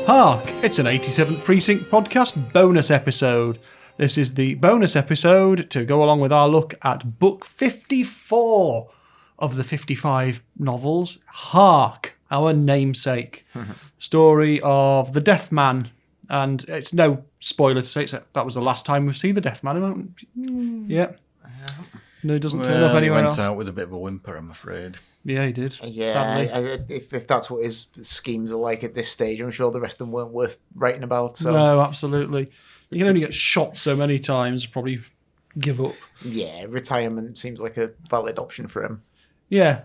Hark! It's an 87th Precinct Podcast bonus episode. This is the bonus episode to go along with our look at book 54 of the 55 novels, Hark, our namesake. Story of the Deaf Man. And it's no spoiler to say that was the last time we've seen the Deaf Man. Yeah. No, he doesn't turn up anywhere he else. went out with a bit of a whimper, I'm afraid. Yeah, he did. Yeah, if that's what his schemes are like at this stage, I'm sure the rest of them weren't worth writing about. So. No, absolutely. You can only get shot so many times, probably give up. Yeah, retirement seems like a valid option for him. Yeah.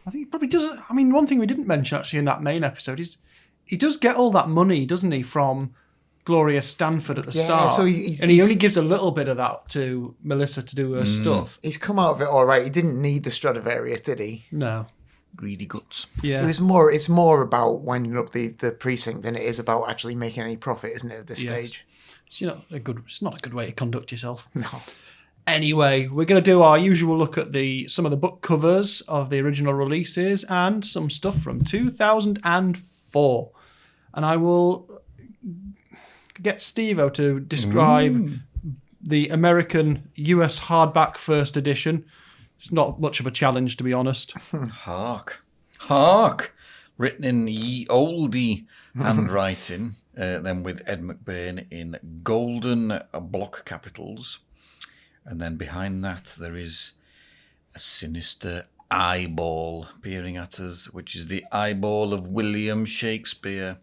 I think he probably doesn't. I mean, one thing we didn't mention actually in that main episode is he does get all that money, doesn't he, from Gloria Stanford at the start. So he only gives a little bit of that to Melissa to do her stuff. He's come out of it all right. He didn't need the Stradivarius, did he? No. Greedy guts. Yeah. It's more about winding up the precinct than it is about actually making any profit, isn't it, at this stage? It's not a good way to conduct yourself. No. Anyway, we're going to do our usual look at some of the book covers of the original releases and some stuff from 2004. And I will get Steve-O to describe the American US hardback first edition. It's not much of a challenge, to be honest. Hark. Hark! Written in ye oldie handwriting, then with Ed McBain in golden block capitals. And then behind that there is a sinister eyeball peering at us, which is the eyeball of William Shakespeare.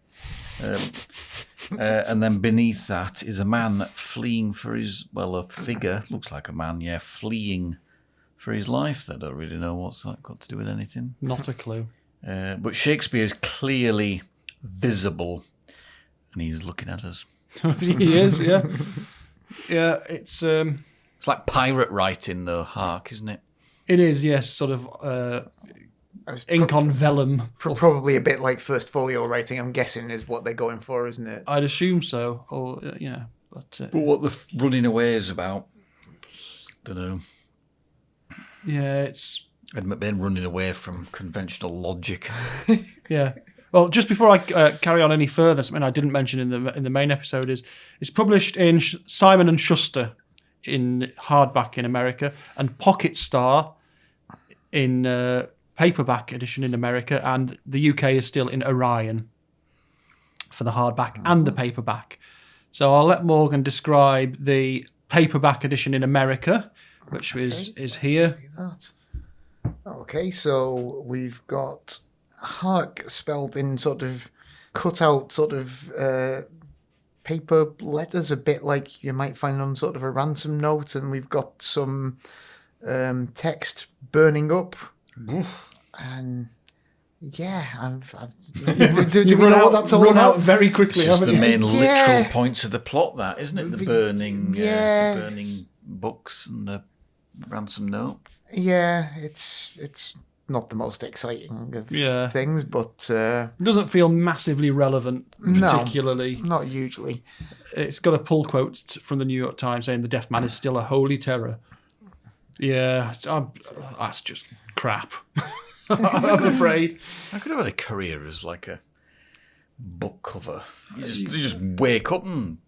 And then beneath that is a man fleeing for a figure, looks like a man, fleeing for his life. I don't really know what's that got to do with anything. Not a clue. But Shakespeare is clearly visible, and he's looking at us. He is, yeah. Yeah, it's like pirate writing, though, Hark, isn't it? It is, yes, sort of ink on vellum. Probably a bit like First Folio writing, I'm guessing, is what they're going for, isn't it? I'd assume so. Or yeah, but what the running away is about, don't know. Yeah, it's Ed McBain running away from conventional logic. Yeah. Well, just before I carry on any further, something I didn't mention in the main episode is it's published in Simon and Schuster in hardback in America and Pocket Star in paperback edition in America, and the UK is still in Orion for the hardback and the paperback. So I'll let Morgan describe the paperback edition in America, which is here. Okay, so we've got Hark spelled in sort of cut out sort of paper letters, a bit like you might find on sort of a ransom note, and we've got some text burning up. Oof. And yeah, do we know what that's all about? Out very quickly. It's just the main literal points of the plot, that isn't it? The burning, the burning books and the ransom note. Yeah, it's not the most exciting of things, but it doesn't feel massively relevant, particularly. No, not hugely. It's got a pull quote from the New York Times saying the Deaf Man is still a holy terror. Yeah, that's just crap. I'm afraid. I could have had a career as like a book cover. You just wake up and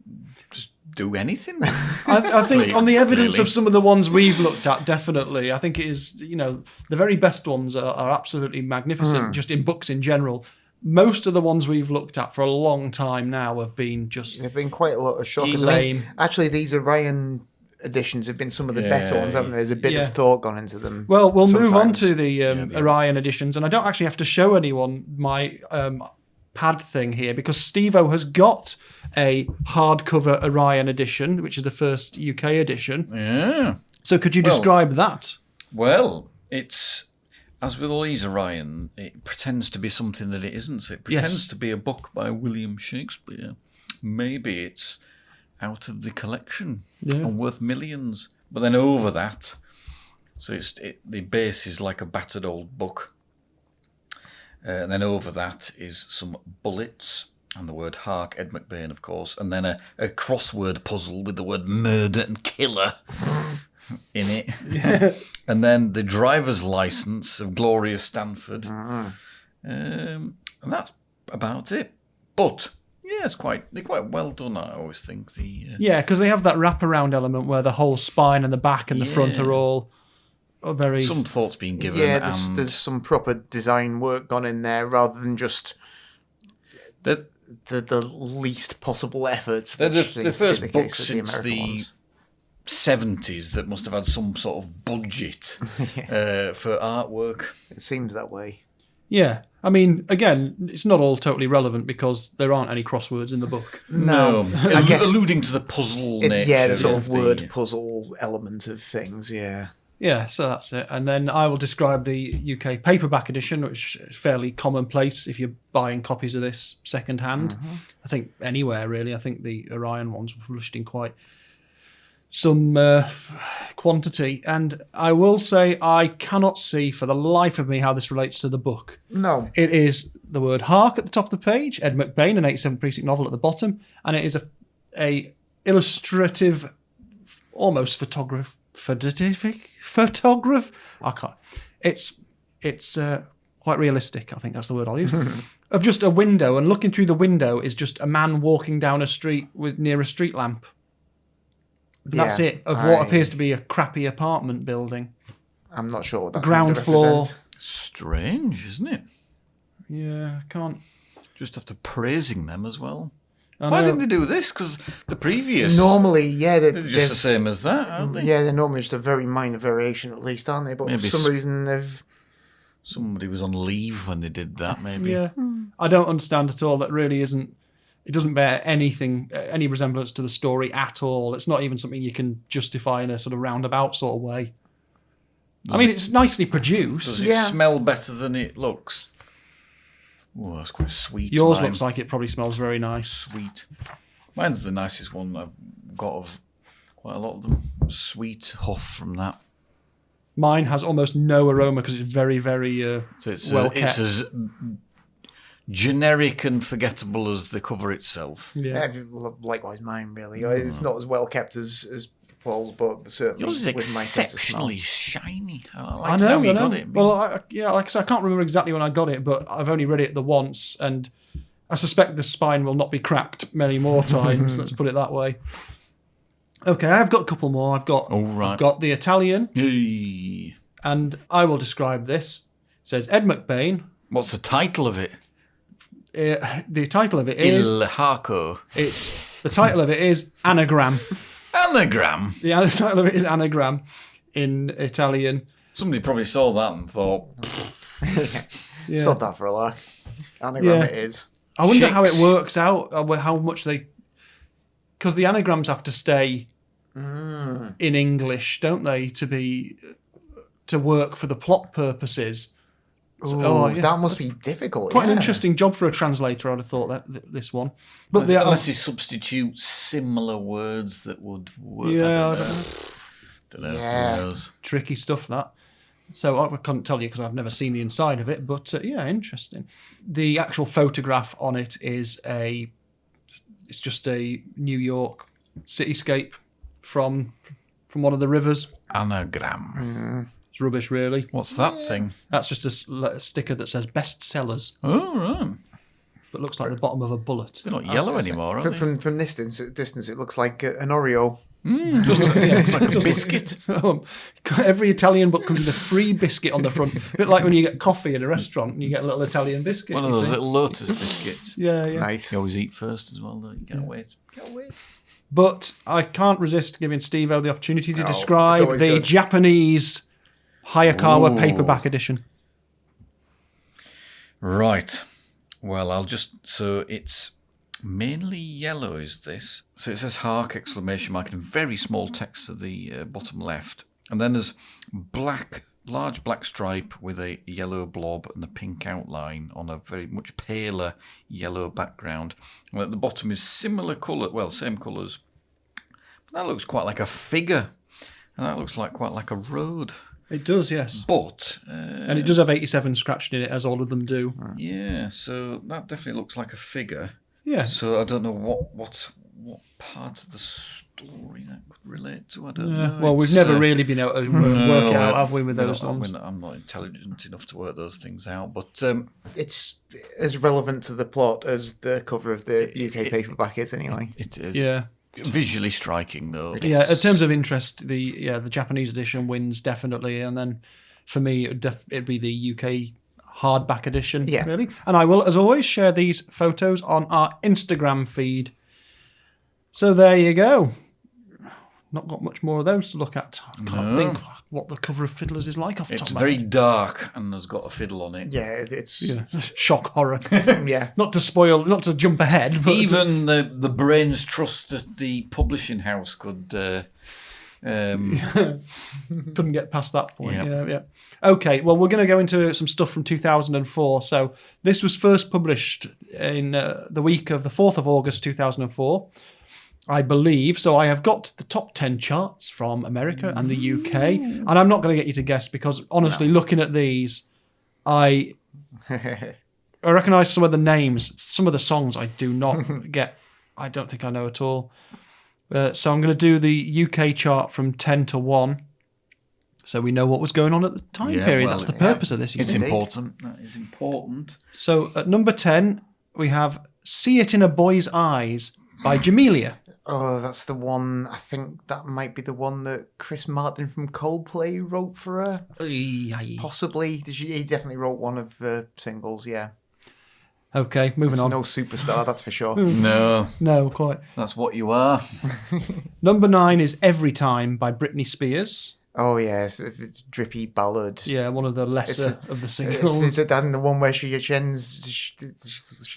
just do anything. I think on the evidence of some of the ones we've looked at, definitely. I think it is, the very best ones are absolutely magnificent, just in books in general. Most of the ones we've looked at for a long time now have been just... There've been quite a lot of shockers. lame. Actually, these Orion editions have been some of the better ones, haven't they? There's a bit of thought gone into them. Well, we'll move on to the Orion editions, and I don't actually have to show anyone my pad thing here because Steve-O has got a hardcover Orion edition, which is the first UK edition. Yeah. So could you describe that? Well, it's, as with all these Orion, it pretends to be something that it isn't. So it pretends to be a book by William Shakespeare. Maybe it's out of the collection and worth millions. But then over that, so the base is like a battered old book. And then over that is some bullets and the word Hark, Ed McBain, of course. And then a crossword puzzle with the word murder and killer in it. Yeah. And then the driver's license of Gloria Stanford. And that's about it. But, Yeah, they're quite well done, I always think. Yeah, because they have that wraparound element where the whole spine and the back and the front are very... Some thought's been given. Yeah, there's some proper design work gone in there rather than just the least possible effort. They're the first book since the 70s that must have had some sort of budget for artwork. It seems that way. Yeah. I mean, again, it's not all totally relevant because there aren't any crosswords in the book. No. I guess alluding to the puzzle nature. Yeah, the sort of word puzzle element of things, yeah. Yeah, so that's it. And then I will describe the UK paperback edition, which is fairly commonplace if you're buying copies of this second-hand. Mm-hmm. I think anywhere, really. I think the Orion ones were published in quite some quantity. And I will say I cannot see for the life of me how this relates to the book. No. It is the word Hark at the top of the page, Ed McBain, an 87 Precinct novel at the bottom, and it is a illustrative, almost photograph. I can't. It's quite realistic. I think that's the word I'll use. Of just a window, and looking through the window is just a man walking down a street near a street lamp. And that's it. Of what appears to be a crappy apartment building. I'm not sure what that's ground floor. Strange, isn't it? Yeah, I can't. Just after praising them as well. Why didn't they do this? Because the previous... Normally, they're just the same as that, aren't they? Yeah, they're normally just a very minor variation at least, aren't they? But maybe for some reason they've... Somebody was on leave when they did that, maybe. Yeah. I don't understand at all. That really isn't... It doesn't bear any resemblance to the story at all. It's not even something you can justify in a sort of roundabout sort of way. It's nicely produced. Does it smell better than it looks? Oh, that's quite sweet. Yours looks like it probably smells very nice. Sweet. Mine's the nicest one I've got of quite a lot of them. Sweet huff from that. Mine has almost no aroma because it's very, very so it's well kept. It's as generic and forgettable as the cover itself. Yeah, likewise mine, really. It's not as well kept as Paul's, but certainly yours is with my sense of smell. exceptionally shiny. I know. You got it. Well, like I said, I can't remember exactly when I got it, but I've only read it the once, and I suspect the spine will not be cracked many more times. Let's put it that way. Okay, I've got a couple more. I've got the Italian, and I will describe this. It says Ed McBain. What's the title of it? The title of it is Il Harco. The title of it is Anagram. Anagram? The title of it is Anagram in Italian. Somebody probably saw that and thought... Saw that for a lark. Anagram it is. I wonder how it works out, how much they... Because the anagrams have to stay in English, don't they, to work for the plot purposes. That must be difficult. Quite an interesting job for a translator, I'd have thought, this one. But unless you substitute similar words that would work. Yeah, I don't know. Yeah. Who knows? Tricky stuff, that. So I couldn't tell you because I've never seen the inside of it, but interesting. The actual photograph on it is it's just a New York cityscape from one of the rivers. Anagram. It's rubbish, really. What's that thing? That's just a sticker that says bestsellers. Oh, right. But looks like the bottom of a bullet. They're not yellow anymore, are they? From this distance, it looks like an Oreo. It's like a biscuit. Every Italian book comes with a free biscuit on the front. A bit like when you get coffee in a restaurant and you get a little Italian biscuit. One of those little Lotus biscuits. Yeah. Nice. You always eat first as well, don't you? Can't wait. But I can't resist giving Steve-O the opportunity to describe the Japanese Hayakawa paperback edition. Right. Well, so it's mainly yellow, is this? So it says Hark, exclamation mark, in very small text at the bottom left. And then there's large black stripe with a yellow blob and a pink outline on a very much paler yellow background. And at the bottom is similar colour, same colours. But that looks quite like a figure. And that looks quite like a road. It does, yes. But... and it does have 87 scratched in it, as all of them do. Yeah, so that definitely looks like a figure. Yeah. So I don't know what part of the story that could relate to. I don't know. Well, we've never really been able to work it out, have we, with those ones? I'm not intelligent enough to work those things out, but It's as relevant to the plot as the cover of the UK paperback is, anyway. it is. Yeah. Visually striking, though. Yeah, in terms of interest, the Japanese edition wins definitely, and then for me it'd be the UK hardback edition, really. And I will, as always, share these photos on our Instagram feed. So there you go. Not got much more of those to look at. I can't think what the cover of Fiddlers is like off the top of my very head. dark and has got a fiddle on it. Yeah, it's Shock horror. yeah. Not to jump ahead, but Even the brains trust that the publishing house could couldn't get past that point. Yeah. Yeah. Okay, well, we're going to go into some stuff from 2004. So this was first published in the week of the 4th of August 2004, I believe. So I have got the top 10 charts from America and the UK, and I'm not going to get you to guess because, honestly, looking at these, I recognise some of the names. Some of the songs I do not get. I don't think I know at all. So I'm going to do the UK chart from 10 to 1. So we know what was going on at the time period. That's the purpose of this. It's important. That is important. So at number 10, we have See It in a Boy's Eyes by Jamelia. Oh, that's the one. I think that might be the one that Chris Martin from Coldplay wrote for her. Possibly. He definitely wrote one of the singles, yeah. Okay, moving on. No superstar, that's for sure. No, quite. That's what you are. Number 9 is Every Time by Britney Spears. Oh, yeah, it's a drippy ballad. Yeah, one of the lesser of the singles. It's the one where she's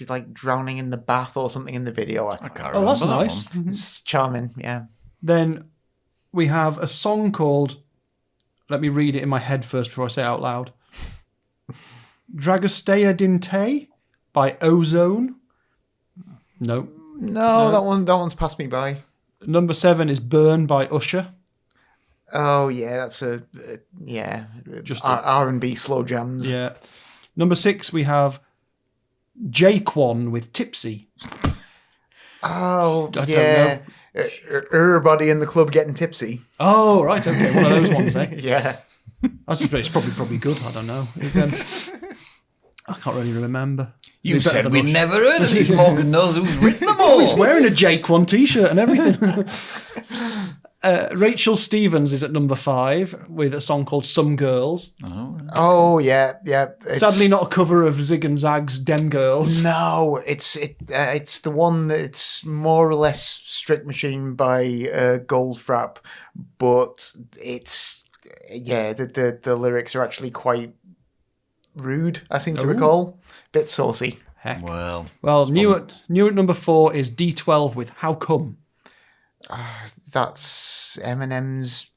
like drowning in the bath or something in the video. I can't Oh, that's remember that nice. one. It's charming, yeah. Then we have a song called, let me read it in my head first before I say it out loud. Dragostea Dinte by Ozone. No, that one's passed me by. Number 7 is Burn by Usher. Oh yeah, that's just R&B slow jams. Yeah. Number 6 we have Jaquan with Tipsy. Oh I yeah, everybody in the club getting tipsy. Oh right, okay, one of those ones, eh? Yeah, I suppose it's probably good. I don't know. I can't really remember. You said we'd never heard of these. Morgan knows who's written them all. Oh, he's wearing a Jaquan t-shirt and everything. Rachel Stevens is at number 5 with a song called Some Girls. Oh yeah. Sadly, not a cover of Zig and Zag's Dem Girls. No, it's the one that's more or less Strict Machine by Goldfrapp, but it's the lyrics are actually quite rude. I seem to recall, bit saucy. Heck. Well, new at number 4 is D12 with How Come. That's Eminem's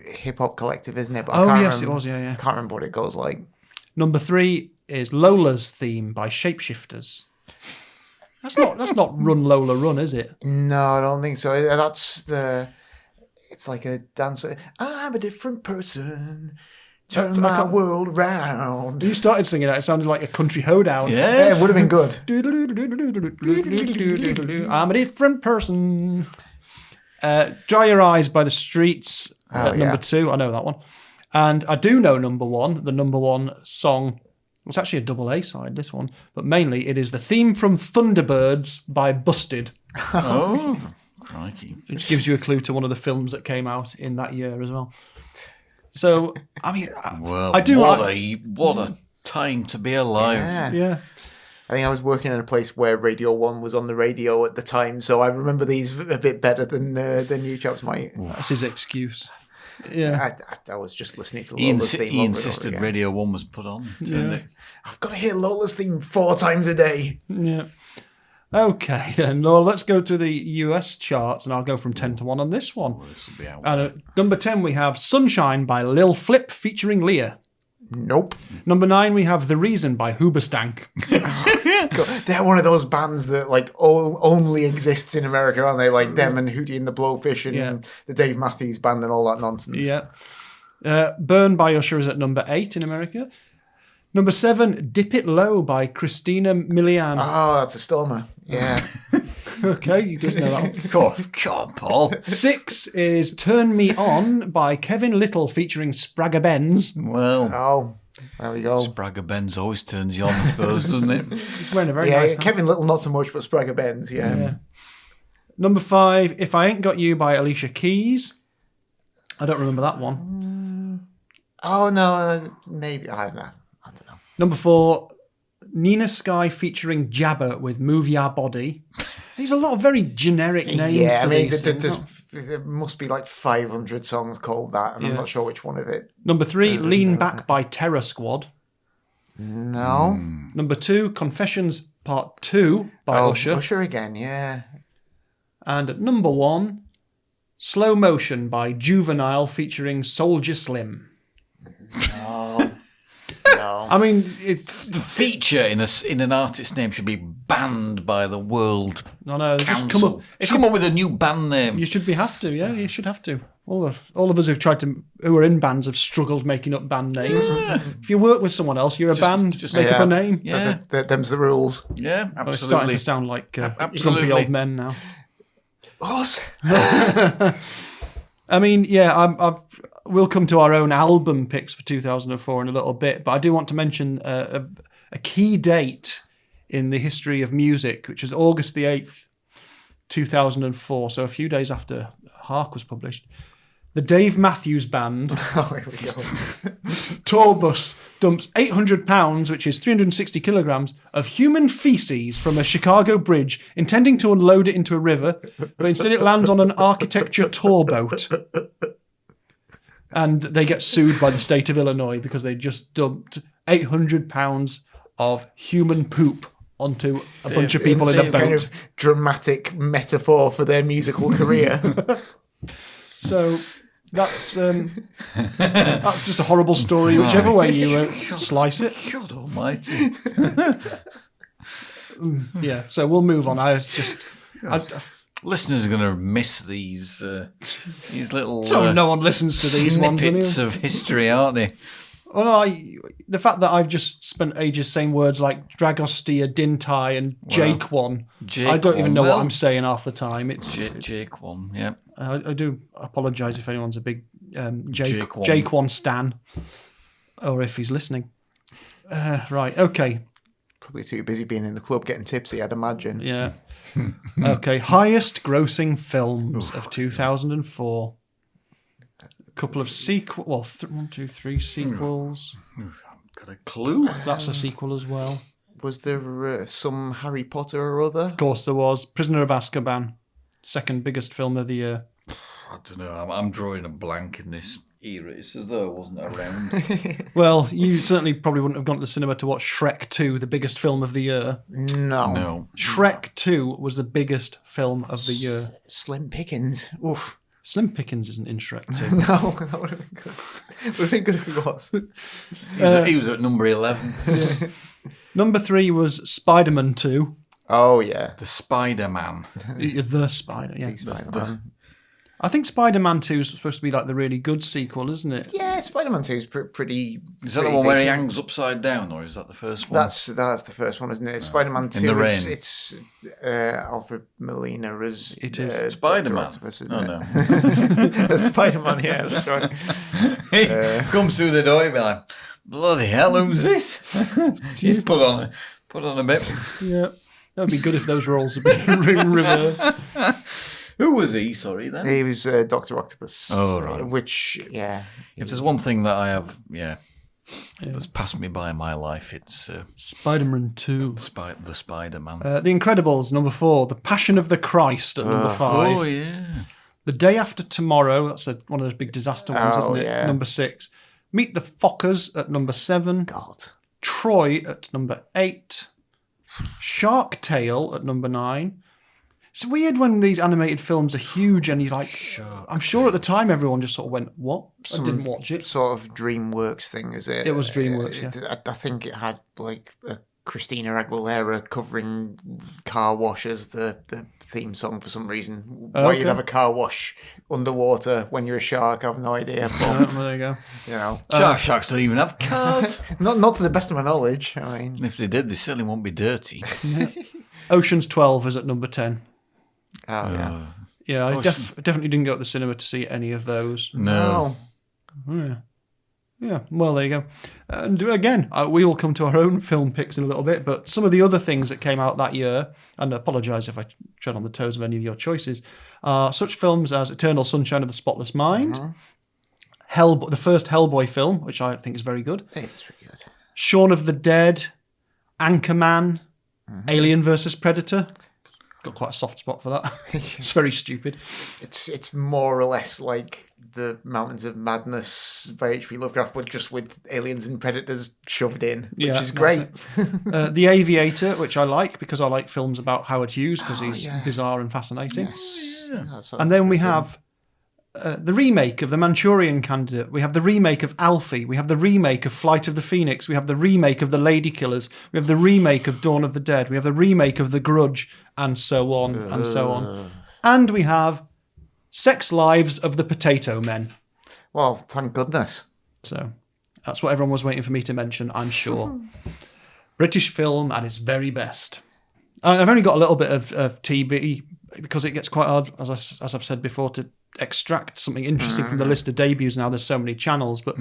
hip hop collective, isn't it? But it was. Yeah. Can't remember what it goes like. Number 3 is Lola's Theme by Shapeshifters. That's not Run Lola Run, is it? No, I don't think so. It's like a dancer. I'm a different person. Turn my world round. You started singing that. It sounded like a country hoedown. Yeah, it would have been good. I'm a different person. Dry Your Eyes by The Streets at number 2. I know that one. And I do know number 1. The number 1 song. It's actually a double A side, this one. But mainly it is the theme from Thunderbirds by Busted. oh, crikey. Which gives you a clue to one of the films that came out in that year as well. So, I mean, what a time to be alive. Yeah. I think I was working in a place where Radio 1 was on the radio at the time, so I remember these a bit better than you chaps might. That's his excuse. Yeah. I was just listening to Lola's theme. He insisted Radio 1 was put on. I've got to hear Lola's theme 4 times a day. Yeah. Okay, then. Well, let's go to the US charts, and I'll go from 10 to 1 on this one. This will be out. And at number 10, we have Sunshine by Lil Flip featuring Leah. Nope. Number 9, we have The Reason by Hoobastank. They're one of those bands that like only exists in America, aren't they? Like them and Hootie and the Blowfish and the Dave Mathews Band and all that nonsense. Yeah. Burn by Usher is at number 8 in America. Number 7, Dip It Low by Christina Milian. Oh, that's a stormer. Yeah. Okay, you just know that one. Come on, Paul. 6 is Turn Me On by Kevin Little featuring Spragga Benz. Well, Oh, there we go. Spragga Benz always turns you on, I suppose, doesn't it? He's wearing a very Yeah, nice hat. Kevin Little, not so much, but Spragga Benz, yeah. Yeah. Number 5, If I Ain't Got You by Alicia Keys. I don't remember that one. Oh, no, maybe. I don't know. Number 4, Nina Sky featuring Jabba with Move Ya Body. There's a lot of very generic names Yeah, to I mean, these things. there must be like 500 songs called that, and I'm not sure which one of it. Number 3, Lean Back by Terror Squad. No. Number 2, Confessions Part 2 by Usher. Usher again, yeah. And at number 1, Slow Motion by Juvenile featuring Soulja Slim. No. I mean, it's The feature in an artist's name should be banned by the World no. Just Council. come up. If Come up with a new band name. you should have to. Yeah, you should have to. All of us who are in bands have struggled making up band names. If you work with someone else, you're a band. Just make up a name. Yeah, Them's the rules. yeah, Well, it's starting absolutely. to sound like grumpy Absolutely. old men now. Us? I mean, yeah, we'll come to our own album picks for 2004 in a little bit, but I do want to mention a key date in the history of music, which is August the 8th, 2004, so a few days after Hark was published. The Dave Mathews Band Oh, here we go. tour bus dumps 800 pounds, which is 360 kilograms, of human feces from a Chicago bridge, intending to unload it into a river, but instead it lands on an architecture tour boat. And they get sued by the state of Illinois because they just dumped 800 pounds of human poop onto a bunch of people in a Some kind boat. of dramatic metaphor for their musical career. So that's just a horrible story, whichever way you slice it. God almighty. Yeah, so we'll move on. Listeners are going to miss these little So no one listens to these ones anyway. snippets of history, aren't they? Well, the fact that I've just spent ages saying words like Dragostea, Dintai, and Jake one, I don't even know what I'm saying half the time. It's Jake one, yeah. I do apologise if anyone's a big Jake Jake one stan, or if he's listening. Right, okay, Probably too busy being in the club getting tipsy, I'd imagine. yeah, okay. Highest grossing films of 2004. A couple of sequels. Well, 1, 2, 3 sequels. Got a clue? That's a sequel as well. Was there some Harry Potter or other? Of course, there was Prisoner of Azkaban, second biggest film of the year. I don't know. I'm drawing a blank in this era. It's as though I wasn't around. Well, you certainly probably wouldn't have gone to the cinema to watch Shrek 2, the biggest film of the year. No. Shrek 2 was the biggest film of the year. Slim Pickens. Oof. Slim Pickens isn't in Shrek 2. No, that would have been good. Would have been good if it was. He was at number 11. Number 3 was Spider-Man 2. Oh, yeah. The Spider-Man. The Spider, yeah. Spider-Man. I think Spider-Man 2 is supposed to be like the really good sequel, isn't it? Yeah, Spider-Man 2 is pretty. Is that the pretty one where he decent. hangs upside down, or is that the first one? That's the first one, isn't it? Spider-Man 2. the rain. It's Alfred Molina as It is. Spider-Man. Dr. Octopus, isn't Oh, it? no. Spider-Man, yeah, that's right. He comes through the door, he'll be like, bloody hell, who's this? He's put on a bit. Yeah. That would be good if those roles had been reversed. Who was he, sorry, then? He was Dr. Octopus. Oh, right. Which, yeah. If there's one thing that I have, that's passed me by in my life, it's Spider-Man 2. the Spider-Man. The Incredibles, number 4. The Passion of the Christ at number 5. Oh, yeah. The Day After Tomorrow, that's one of those big disaster ones, Oh, isn't it? yeah. Number 6. Meet the Fockers at number 7. God. Troy at number 8. Shark Tale at number 9. It's weird when these animated films are huge and you're like, I'm sure at the time everyone just sort of went, what? I didn't watch it. Sort of DreamWorks thing, is it? It was DreamWorks, yeah. I think it had like a Christina Aguilera covering car wash as the theme song for some reason. Why you'd have a car wash underwater when you're a shark, I have no idea. But, there you go. you know, Sharks don't even have cars. not to the best of my knowledge. I mean, And if they did, they certainly won't be dirty. Ocean's 12 is at number 10. oh yeah. Yeah, I definitely didn't go to the cinema to see any of those. No. Yeah, well, there you go. And again, we will come to our own film picks in a little bit, but some of the other things that came out that year, and I apologise if I tread on the toes of any of your choices, are such films as Eternal Sunshine of the Spotless Mind, the first Hellboy film, which I think is very good. It's pretty good. Shaun of the Dead, Anchorman, Alien vs. Predator. Got quite a soft spot for that. It's very stupid. It's more or less like the Mountains of Madness by H.P. Lovecraft, but just with aliens and predators shoved in, which is great. The Aviator, which I like because I like films about Howard Hughes because he's bizarre and fascinating. Yes. And then we have the remake of The Manchurian Candidate. We have the remake of Alfie. We have the remake of Flight of the Phoenix. We have the remake of The Lady Killers. We have the remake of Dawn of the Dead. We have the remake of The Grudge, and so on and so on. And we have Sex Lives of the Potato Men. Well, thank goodness. So that's what everyone was waiting for me to mention, I'm sure. British film at its very best. I've only got a little bit of TV because it gets quite hard, as I've said before, to extract something interesting from the list of debuts now. There's so many channels. But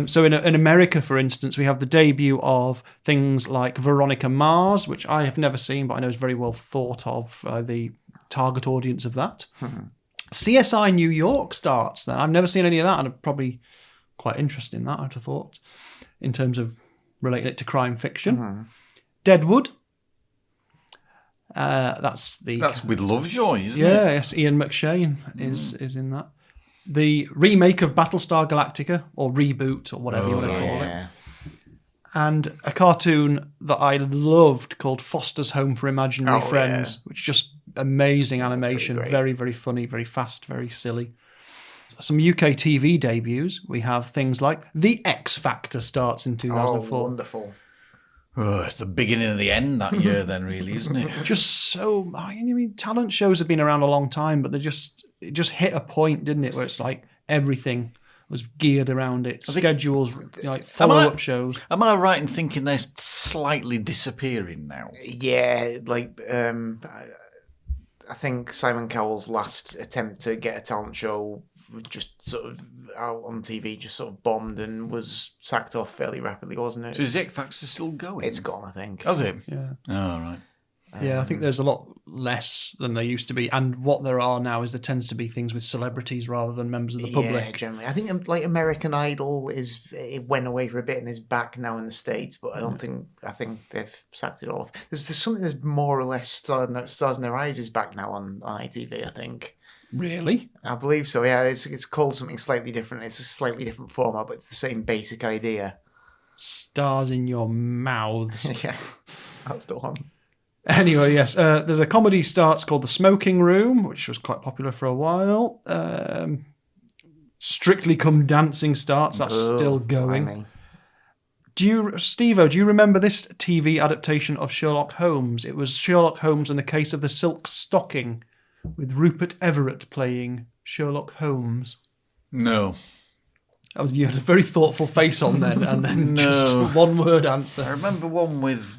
so in America, for instance, we have the debut of things like Veronica Mars, which I have never seen, but I know is very well thought of the target audience of that. CSI New York starts then. I've never seen any of that, and I'm probably quite interested in that, I'd have thought, in terms of relating it to crime fiction. Deadwood. That's with Lovejoy, isn't it? Yes, Ian McShane is in that. The remake of Battlestar Galactica, or reboot, or whatever you want to call it. And a cartoon that I loved called Foster's Home for Imaginary Friends, which is just amazing animation, very, very funny, very fast, very silly. Some UK TV debuts. We have things like The X Factor starts in 2004. Oh, wonderful. Oh, it's the beginning of the end that year then, really, isn't it? Just so... I mean, talent shows have been around a long time, but it just hit a point, didn't it, where it's like everything was geared around it. Schedules, like follow-up shows. Am I right in thinking they're slightly disappearing now? Yeah, like... I think Simon Cowell's last attempt to get a talent show just sort of out on TV just sort of bombed and was sacked off fairly rapidly, wasn't it? So is X Factor still going? It's gone, I think. Has it? Yeah. Oh, right. Yeah, I think there's a lot less than there used to be, and what there are now is there tends to be things with celebrities rather than members of the public. Yeah, generally. I think like American Idol it went away for a bit and is back now in the States, but I think they've sacked it off. There's something that's more or less Stars in Their Eyes is back now on ITV, I think. Really? I believe so, yeah. It's called something slightly different. It's a slightly different format, but it's the same basic idea. Stars in Your Mouths. Yeah, that's the one. Anyway, yes, there's a comedy starts called The Smoking Room, which was quite popular for a while. Strictly Come Dancing starts. That's still going. Steve-O, do you remember this TV adaptation of Sherlock Holmes? It was Sherlock Holmes and the Case of the Silk Stocking, with Rupert Everett playing Sherlock Holmes. No. You had a very thoughtful face on then, and then just one word answer. I remember one with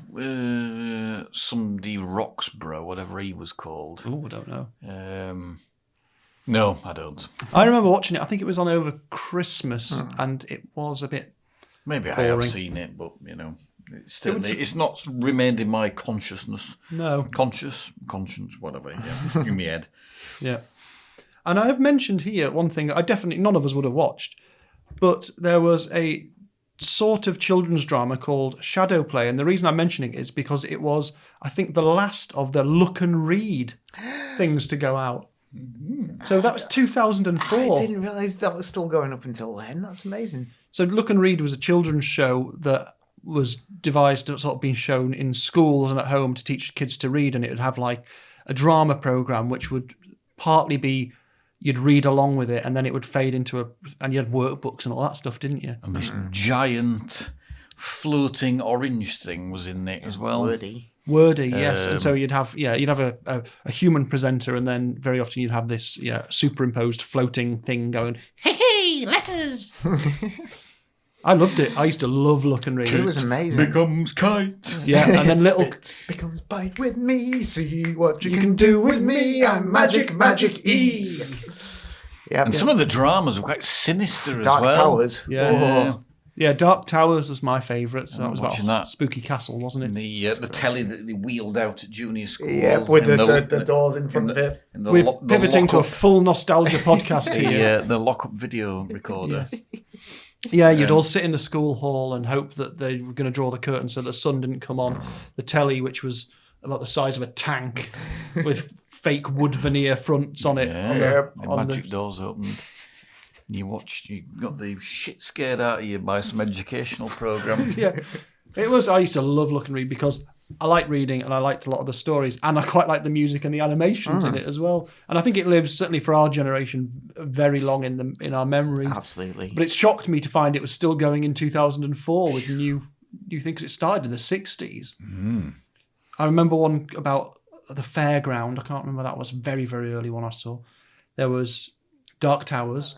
somebody Roxburgh, whatever he was called. Oh, I don't know. No, I don't. I remember watching it. I think it was on over Christmas, and it was a bit Maybe boring. I have seen it, but, it's not remained in my consciousness. No. Conscience, whatever, in my head. Yeah. And I have mentioned here one thing none of us would have watched, but there was a sort of children's drama called Shadow Play, and the reason I'm mentioning it is because it was, I think, the last of the Look and Read things to go out. So that was 2004. I didn't realise that was still going up until then. That's amazing. So Look and Read was a children's show that was devised to sort of being shown in schools and at home to teach kids to read, and it would have like a drama program which would partly be you'd read along with it, and then it would fade into and you had workbooks and all that stuff, didn't you? And this giant floating orange thing was in it as well. Wordy. Yes, and so you'd have a human presenter, and then very often you'd have this superimposed floating thing going, hey, letters. I loved it. I used to love Look and Read. It was amazing. Becomes kite. Yeah, and then little It becomes bite with me. See what you can do with me. I'm Magic E. Yeah, And some of the dramas were quite sinister as Dark well. Towers. Yeah. Yeah, Dark Towers was my favourite. So that was watching about that. Spooky Castle, wasn't it? The telly that they wheeled out at junior school. Yeah, with and the doors in front of it. and We're the pivoting to a lock-up- full nostalgia podcast here. the lock-up video recorder. Yeah, you'd all sit in the school hall and hope that they were going to draw the curtain so the sun didn't come on. The telly, which was about the size of a tank, with fake wood veneer fronts on it. And magic doors opened. You got the shit scared out of you by some educational program. Yeah, it was. I used to love Look and Read because I liked reading and I liked a lot of the stories, and I quite liked the music and the animations in it as well. And I think it lives, certainly for our generation, very long in our memories. Absolutely. But it shocked me to find it was still going in 2004 with new things. It started in the 60s. I remember one about the fairground. I can't remember, that was very, very early one I saw. There was Dark Towers.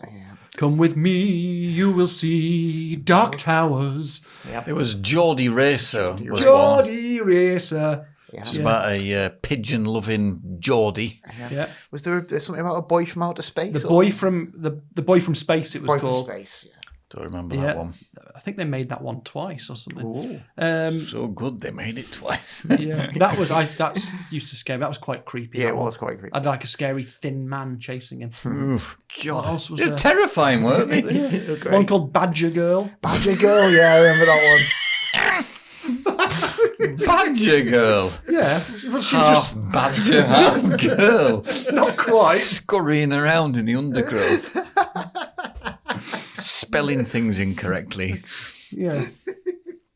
Come with me, you will see Dark Towers. It was Geordie Racer. Geordie Racer. Yeah. It's about a pigeon-loving Geordie. Yeah. Was there something about a boy from outer space? The boy from space, it was Boy called. from space. Yeah. Don't remember that one. I think they made that one twice or something. So good, they made it twice. Yeah, that used to scare me. That was quite creepy. Yeah, that it one. was quite creepy. I'd like a scary thin man chasing him. Oof, God. What else was They're there? terrifying, weren't they? One called Badger Girl. Badger Girl, yeah, I remember that Badger girl. Yeah, but she's Half badger, half girl. not quite. Scurrying around in the undergrowth. Spelling things incorrectly. Yeah,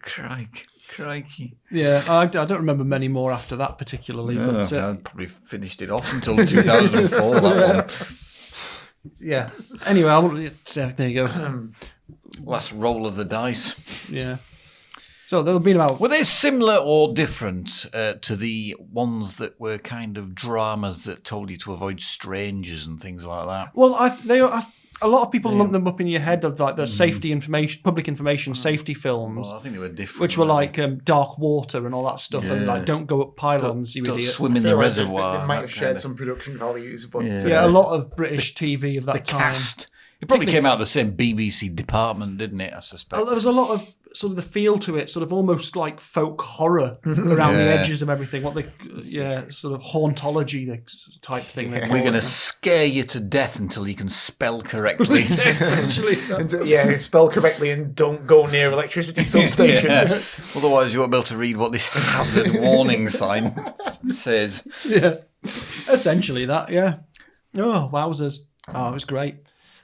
Crikey. yeah. I don't remember many more after that particularly, but I probably finished it off until 2004, that one. yeah. Anyway, there you go. Last roll of the dice. Yeah. So there'll be about. Were they similar or different to the ones that were kind of dramas that told you to avoid strangers and things like that? Well, a lot of people lump them up in your head of like the safety information, public information safety films. Well, I think they were different. Which were like Dark Water and all that stuff, and like Don't Go Up Pylons, you don't idiot. swim in the reservoir. They might that have kind shared of- some production values, but Yeah, a lot of British TV of that the time. cast. It probably came out of the same BBC department, didn't it? I suspect. There was a lot of sort of the feel to it, sort of almost like folk horror around the edges of everything. Sort of hauntology type thing. We're going to scare you to death until you can spell correctly. essentially. and spell correctly and don't go near electricity substations. Yeah. Otherwise, you won't be able to read what this hazard warning sign says. Yeah, essentially that. Yeah. Oh, wowzers! Oh, it was great.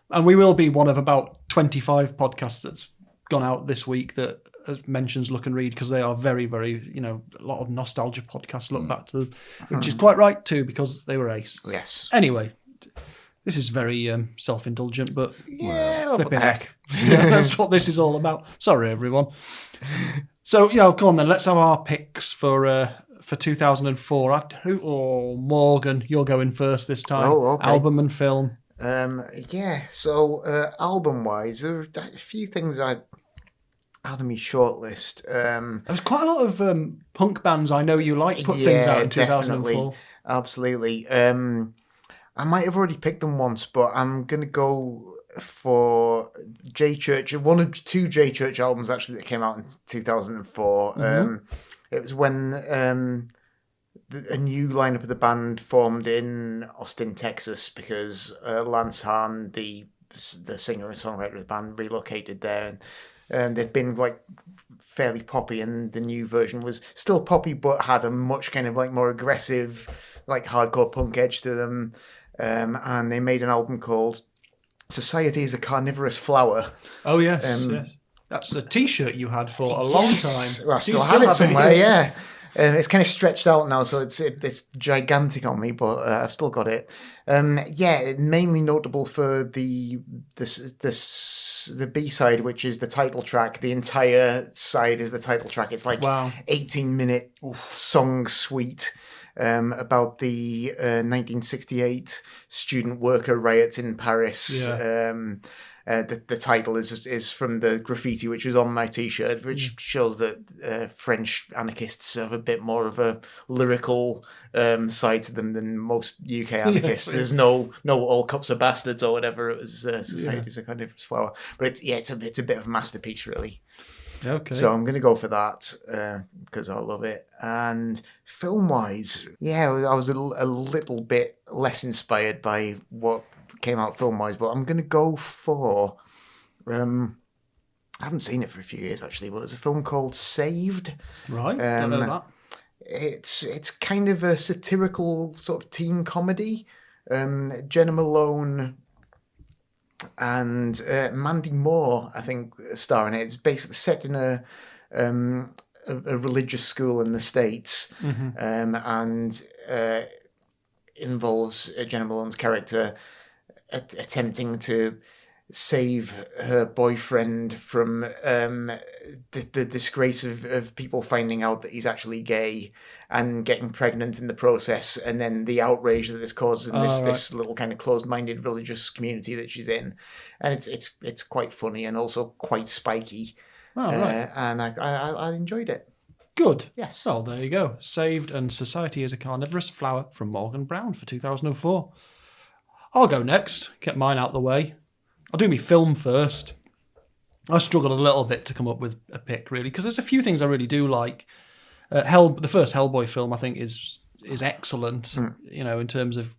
And we will be one of about 25 podcasts that's gone out this week that mentions Look and Read, because they are very, very, a lot of nostalgia podcasts look back to them, which is quite right too, because they were ace. Yes. Anyway, this is very self-indulgent, but Yeah, flipping heck. Yeah, that's what this is all about. Sorry, everyone. So, come on then. Let's have our picks for 2004. Morgan, you're going first this time. Oh, okay. Album and film. So album-wise, there were a few things I had on my shortlist. There was quite a lot of punk bands I know you like put things out in 2004. Absolutely. I might have already picked them once, but I'm going to go for J Church. One of two J Church albums, actually, that came out in 2004. It was when a new lineup of the band formed in Austin, Texas, because Lance Hahn, the singer and songwriter of the band, relocated there. And they'd been like fairly poppy, and the new version was still poppy, but had a much kind of like more aggressive, like hardcore punk edge to them. And they made an album called Society is a Carnivorous Flower. Oh, yes, yes. That's a T-shirt you had for a long time. Well, I Do you still had it have somewhere, yeah. It's kind of stretched out now, so it's gigantic on me, but I've still got it. Mainly notable for the B-side, which is the title track. The entire side is the title track. It's like 18-minute song suite about the 1968 student worker riots in Paris. Yeah. The title is from the graffiti which is on my T-shirt, which shows that French anarchists have a bit more of a lyrical side to them than most UK anarchists. There's no all cops are bastards or whatever. It was society's a kind of flower, but it's a bit of a masterpiece, really. Okay. So I'm going to go for that because I love it. And film-wise, I was a little bit less inspired by what came out film-wise, but I'm going to go for... I haven't seen it for a few years, actually, but there's a film called Saved. Right, don't know that. It's kind of a satirical sort of teen comedy. Jenna Malone and Mandy Moore, I think, star in it. It's basically set in a religious school in the States, and involves Jenna Malone's character attempting to save her boyfriend from the disgrace of people finding out that he's actually gay and getting pregnant in the process, and then the outrage that this causes in this little kind of closed-minded religious community that she's in. And it's quite funny and also quite spiky. And I enjoyed it. Good. Yes. Well, there you go. Saved and Society is a Carnivorous Flower from Morgan Brown for 2004. I'll go next. Get mine out of the way. I'll do my film first. I struggled a little bit to come up with a pick, really, because there's a few things I really do like. The first Hellboy film, I think, is excellent, in terms of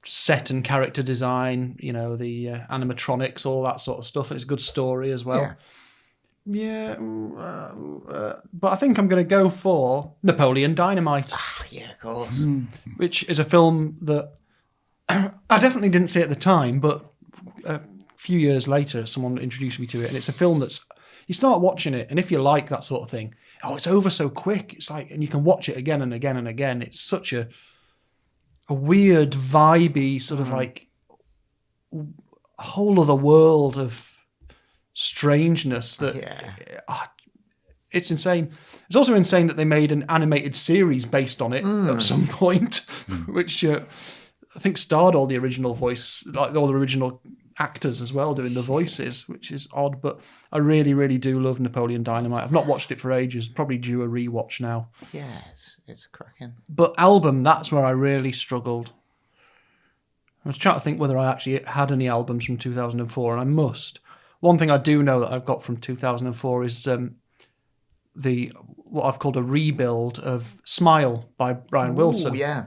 set and character design, the animatronics, all that sort of stuff. And it's a good story as well. Yeah. But I think I'm going to go for Napoleon Dynamite. Yeah, of course. Which is a film that I definitely didn't see at the time, but a few years later, someone introduced me to it, and it's a film that's, you start watching it, and if you like that sort of thing, it's over so quick. It's like, and you can watch it again and again and again. It's such a weird, vibey, sort of like a whole other world of strangeness that it's insane. It's also insane that they made an animated series based on it at some point, which I think starred all the original voice, like all the original actors as well doing the voices, which is odd, but I really, really do love Napoleon Dynamite. I've not watched it for ages, probably due a rewatch now. Yeah, it's cracking. But album, that's where I really struggled. I was trying to think whether I actually had any albums from 2004, and I must. One thing I do know that I've got from 2004 is what I've called a rebuild of Smile by Brian Wilson. Yeah.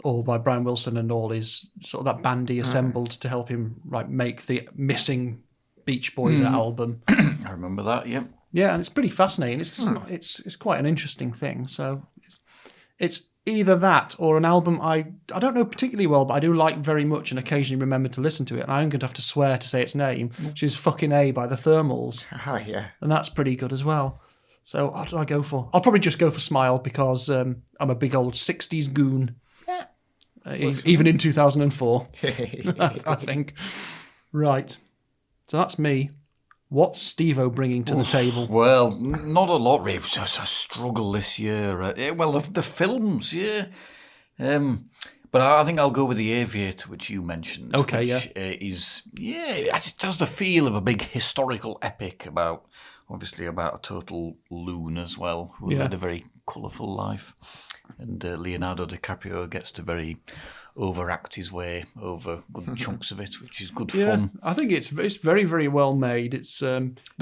Or by Brian Wilson and all his sort of that band he assembled to help him make the missing Beach Boys album. I remember that. Yeah. Yeah, and it's pretty fascinating. It's just it's quite an interesting thing. So it's either that or an album I don't know particularly well, but I do like very much and occasionally remember to listen to it. And I'm going to have to swear to say its name, which is Fucking A by the Thermals. Yeah. And that's pretty good as well. So what do I go for? I'll probably just go for Smile because I'm a big old 60s goon. Even in 2004, I think. Right. So that's me. What's Steve-O bringing to the table? Well, not a lot, really. It's just a struggle this year. The films, yeah. But I think I'll go with The Aviator, which you mentioned. Okay, which, it has the feel of a big historical epic about a total loon as well, who led a very colourful life. And Leonardo DiCaprio gets to very overact his way over good chunks of it, which is good fun. I think it's very, very well made. It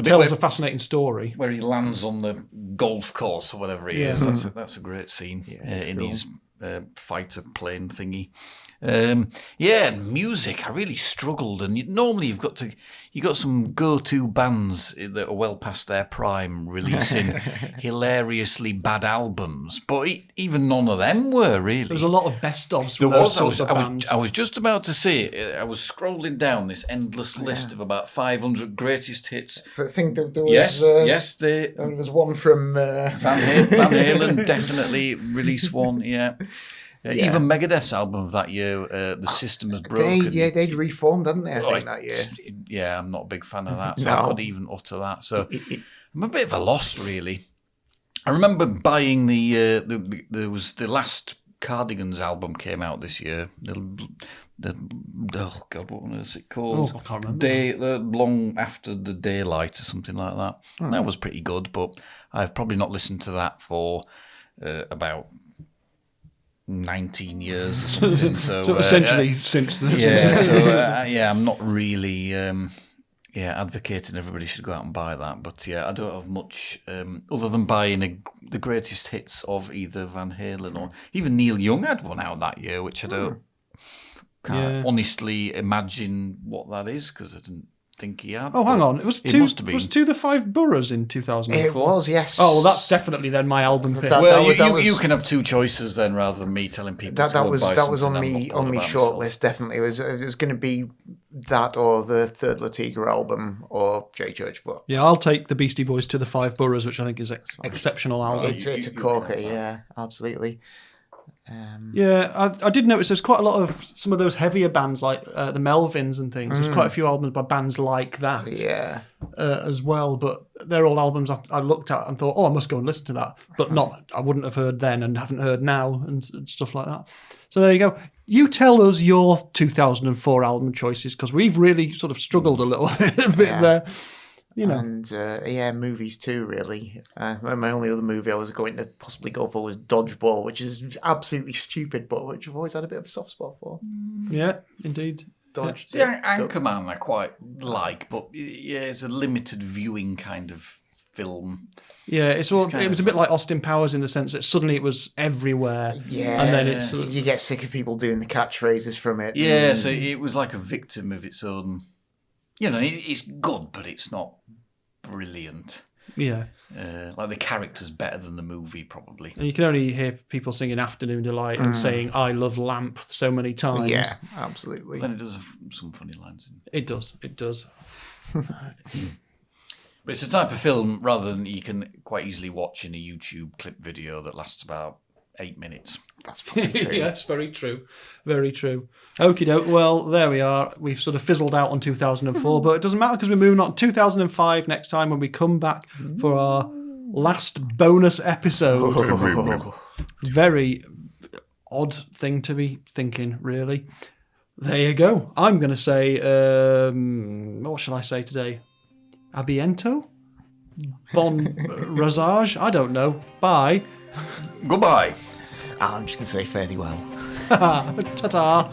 tells a fascinating story. Where he lands on the golf course or whatever he is. That's a great scene in cool. His fighter plane thingy. And music, I really struggled. And normally you've got you got some go-to bands that are well past their prime releasing hilariously bad albums, but even none of them were really. There's a lot of best-ofs from There those was. sorts of bands. I was just about to say, I was scrolling down this endless list of about 500 greatest hits. I think that there was... there was one from... Van Halen definitely released one, yeah. Even Megadeth's album of that year, The System Has Broken. They'd reformed, hadn't they, I think, that year. Yeah, I'm not a big fan of that, so I couldn't even utter that. So I'm a bit of a loss, really. I remember buying there was the last Cardigans album came out this year. Oh God, what was it called? Oh, I can't remember. Long After the Daylight or something like that. That was pretty good, but I've probably not listened to that for about 19 years or something. So essentially since then. I'm not really advocating everybody should go out and buy that. But I don't have much other than buying the greatest hits of either Van Halen or even Neil Young had one out that year, which I can't honestly imagine what that is because I didn't think he had. Oh, hang on. It was To the Five Boroughs in 2004. It was, yes. Oh, well, that's definitely then my album pick. You can have two choices then rather than me telling people that was on me shortlist, definitely. It was going to be that or the Third Latiga album or J Church. But yeah, I'll take the Beastie Boys To the Five Boroughs, which I think is exceptional album. It's a corker, yeah, absolutely. I did notice there's quite a lot of some of those heavier bands like the Melvins and things. There's quite a few albums by bands like that as well, but they're all albums I looked at and thought, oh, I must go and listen to that, but I wouldn't have heard then and haven't heard now and stuff like that. So there you go. You tell us your 2004 album choices because we've really sort of struggled a little bit there. And movies too, really. My only other movie I was going to possibly go for was Dodgeball, which is absolutely stupid, but which I've always had a bit of a soft spot for. Yeah, indeed. Anchorman I quite like, but it's a limited viewing kind of film. Yeah, it was a bit like Austin Powers in the sense that suddenly it was everywhere. Yeah, and then you get sick of people doing the catchphrases from it. Yeah, so it was like a victim of its own. It's good, but it's not brilliant. Yeah. Like the character's better than the movie, probably. And you can only hear people singing Afternoon Delight and saying, I love Lamp so many times. Yeah, absolutely. Then it does have some funny lines. It does. But it's a type of film, rather than you can quite easily watch in a YouTube clip video that lasts about 8 minutes. That's probably true. Yes, very true. Very true. Okie doke. Well, there we are. We've sort of fizzled out on 2004, but it doesn't matter because we're moving on to 2005 next time when we come back for our last bonus episode. Very odd thing to be thinking, really. There you go. I'm going to say, what shall I say today? Abiento? Bon rasage? I don't know. Bye. Goodbye. I'm just going to say fare thee well. Ta-ta.